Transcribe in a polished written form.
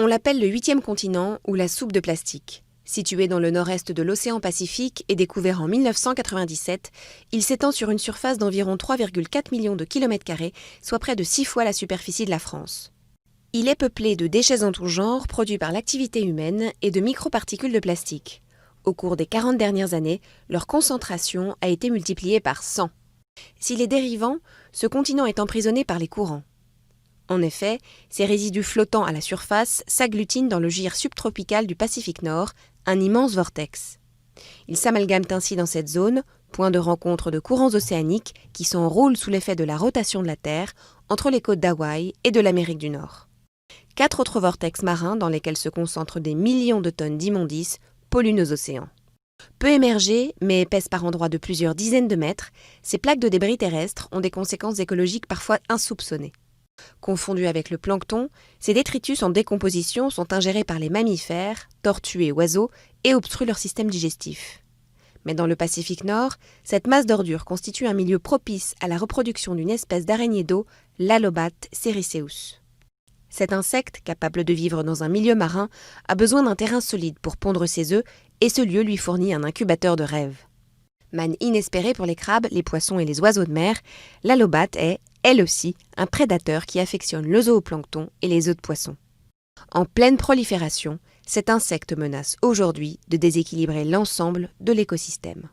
On l'appelle le 8e continent ou la soupe de plastique. Situé dans le nord-est de l'océan Pacifique et découvert en 1997, il s'étend sur une surface d'environ 3,4 millions de kilomètres carrés, soit près de 6 fois la superficie de la France. Il est peuplé de déchets en tout genre produits par l'activité humaine et de microparticules de plastique. Au cours des 40 dernières années, leur concentration a été multipliée par 100. S'il est dérivant, ce continent est emprisonné par les courants. En effet, ces résidus flottants à la surface s'agglutinent dans le gir subtropical du Pacifique Nord, un immense vortex. Ils s'amalgament ainsi dans cette zone, point de rencontre de courants océaniques qui s'enroulent sous l'effet de la rotation de la Terre entre les côtes d'Hawaï et de l'Amérique du Nord. 4 autres vortex marins dans lesquels se concentrent des millions de tonnes d'immondices polluent nos océans. Peu émergées, mais épaisses par endroits de plusieurs dizaines de mètres, ces plaques de débris terrestres ont des conséquences écologiques parfois insoupçonnées. Confondus avec le plancton, ces détritus en décomposition sont ingérés par les mammifères, tortues et oiseaux et obstruent leur système digestif. Mais dans le Pacifique Nord, cette masse d'ordures constitue un milieu propice à la reproduction d'une espèce d'araignée d'eau, l'Alobat sericeus. Cet insecte, capable de vivre dans un milieu marin, a besoin d'un terrain solide pour pondre ses œufs et ce lieu lui fournit un incubateur de rêve. Manne inespérée pour les crabes, les poissons et les oiseaux de mer, l'Alobat est, elle aussi, un prédateur qui affectionne le zooplancton et les œufs de poisson. En pleine prolifération, cet insecte menace aujourd'hui de déséquilibrer l'ensemble de l'écosystème.